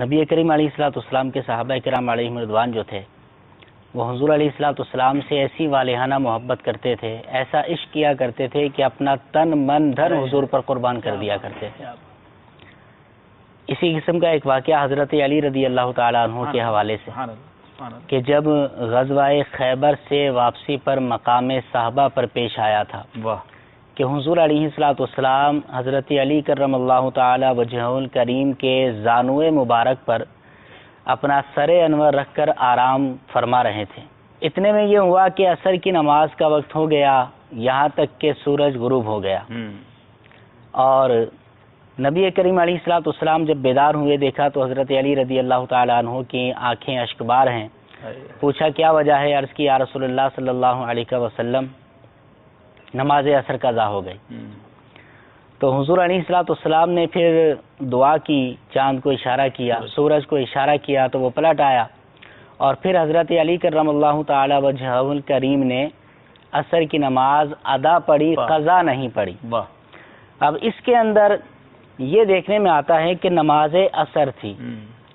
نبی کریم علیہ الصلوۃ والسلام کے صحابہ کرام علیہم رضوان جو تھے وہ حضور علیہ الصلوۃ والسلام سے ایسی والہانہ محبت کرتے تھے، ایسا عشق کیا کرتے تھے کہ اپنا تن من دھن حضور پر قربان کر دیا کرتے تھے۔ اسی قسم کا ایک واقعہ حضرت علی رضی اللہ تعالیٰ عنہ کے حوالے سے کہ جب غزوہ خیبر سے واپسی پر مقام صحابہ پر پیش آیا تھا کہ حضور علیہ الصلوۃ والسلام حضرت علی کرم اللہ تعالی وجہہ الکریم کے زانوئے مبارک پر اپنا سر انور رکھ کر آرام فرما رہے تھے۔ اتنے میں یہ ہوا کہ عصر کی نماز کا وقت ہو گیا، یہاں تک کہ سورج غروب ہو گیا، اور نبی کریم علیہ الصلوۃ والسلام جب بیدار ہوئے دیکھا تو حضرت علی رضی اللہ تعالیٰ عنہ کی آنکھیں اشکبار ہیں۔ پوچھا کیا وجہ ہے؟ عرض کی یا رسول اللہ صلی اللہ علیہ وسلم نماز عصر قضا ہو گئی۔ تو حضور علیہ الصلوۃ والسلام نے پھر دعا کی، چاند کو اشارہ کیا، سورج کو اشارہ کیا تو وہ پلٹ آیا، اور پھر حضرت علی کرم اللہ تعالی وجہہ الکریم نے عصر کی نماز ادا پڑھی، قضا نہیں پڑھی۔ اب اس کے اندر یہ دیکھنے میں آتا ہے کہ نماز عصر تھی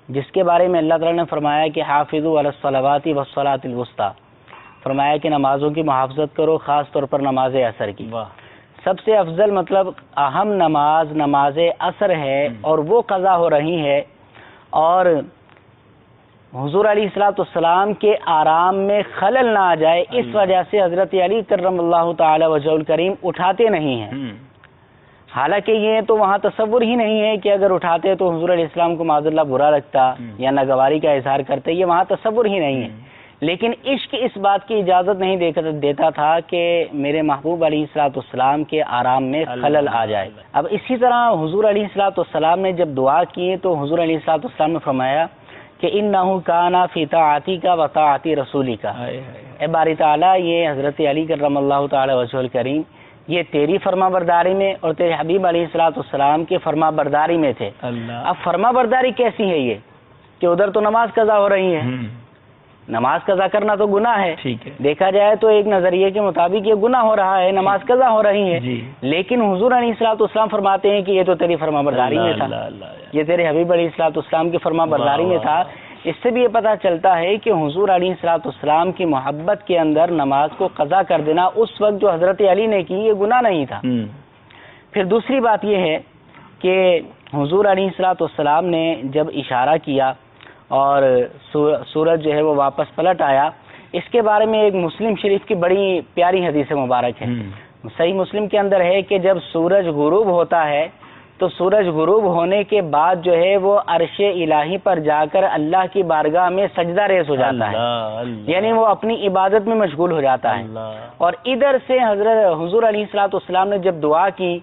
جس کے بارے میں اللہ تعالیٰ نے فرمایا کہ حافظوا علی الصلوات والصلاۃ الوسطی، فرمایا کہ نمازوں کی محافظت کرو، خاص طور پر نماز عصر کی۔ سب سے افضل مطلب اہم نماز نماز عصر ہے، اور وہ قضا ہو رہی ہے، اور حضور علیہ الصلوۃ والسلام کے آرام میں خلل نہ آ جائے، اس وجہ سے حضرت علی کرم اللہ تعالی وجہہ الکریم اٹھاتے نہیں ہیں۔ حالانکہ یہ تو وہاں تصور ہی نہیں ہے کہ اگر اٹھاتے تو حضور علیہ السلام کو معاذ اللہ برا لگتا یا ناگواری کا اظہار کرتے، یہ وہاں تصور ہی نہیں ہے۔ لیکن عشق اس بات کی اجازت نہیں دیتا تھا کہ میرے محبوب علیہ الصلوۃ والسلام کے آرام میں خلل آ جائے۔ اب اسی طرح حضور علیہ الصلوۃ والسلام نے جب دعا کی تو حضور علیہ الصلوۃ والسلام نے فرمایا کہ انہ کان فی طاعتی کا و طاعت رسولی کا، اے باری تعالیٰ یہ حضرت علی کرم اللہ تعالی وجہہ الکریم یہ تیری فرما برداری میں اور تیرے حبیب علیہ الصلوۃ والسلام کے فرما برداری میں تھے۔ اب فرما برداری کیسی ہے یہ کہ ادھر تو نماز قضا ہو رہی ہے، نماز قضا کرنا تو گناہ ہے، دیکھا جائے تو ایک نظریے کے مطابق یہ گناہ ہو رہا ہے، نماز قضا ہو رہی ہے، لیکن حضور علیہ الصلوۃ والسلام فرماتے ہیں کہ یہ تو تیری فرما برداری میں تھا، یہ تیرے حبیب علیہ الصلوۃ والسلام کی فرما برداری میں تھا۔ اس سے بھی یہ پتہ چلتا ہے کہ حضور علیہ الصلوۃ والسلام کی محبت کے اندر نماز کو قضا کر دینا اس وقت جو حضرت علی نے کی یہ گناہ نہیں تھا۔ پھر دوسری بات یہ ہے کہ حضور علیہ الصلوۃ والسلام نے جب اشارہ کیا اور سورج جو ہے وہ واپس پلٹ آیا، اس کے بارے میں ایک مسلم شریف کی بڑی پیاری حدیث مبارک ہے۔ صحیح مسلم کے اندر ہے کہ جب سورج غروب ہوتا ہے تو سورج غروب ہونے کے بعد جو ہے وہ عرش الہی پر جا کر اللہ کی بارگاہ میں سجدہ ریز ہو جاتا ہے، یعنی وہ اپنی عبادت میں مشغول ہو جاتا ہے۔ اور ادھر سے حضور علیہ الصلوۃ والسلام نے جب دعا کی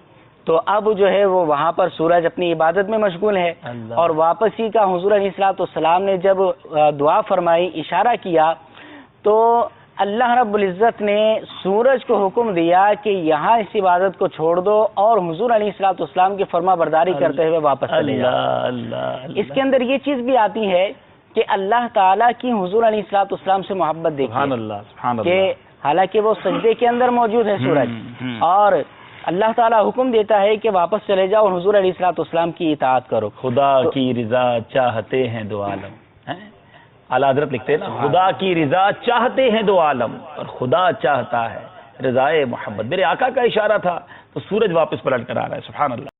تو اب جو ہے وہ وہاں پر سورج اپنی عبادت میں مشغول ہے، اور واپسی کا حضور علیہ الصلوۃ والسلام نے جب دعا فرمائی، اشارہ کیا، تو اللہ رب العزت نے سورج کو حکم دیا کہ یہاں اس عبادت کو چھوڑ دو اور حضور علیہ الصلوۃ والسلام کی فرما برداری کرتے ہوئے واپس چلے جاؤ۔ اس کے اندر یہ چیز بھی آتی ہے کہ اللہ تعالیٰ کی حضور علیہ الصلوۃ والسلام سے محبت دیکھیے کہ حالانکہ وہ سجدے کے اندر موجود ہے سورج، اور اللہ تعالیٰ حکم دیتا ہے کہ واپس چلے جاؤ اور حضور علیہ الصلوۃ والسلام کی اطاعت کرو۔ خدا کی رضا چاہتے ہیں دو عالم، اعلیٰ حضرت لکھتے ہیں نا، خدا کی رضا چاہتے ہیں دو عالم اور خدا چاہتا ہے رضائے محمد۔ میرے آقا کا اشارہ تھا تو سورج واپس پلٹ کر آ رہا ہے، سبحان اللہ۔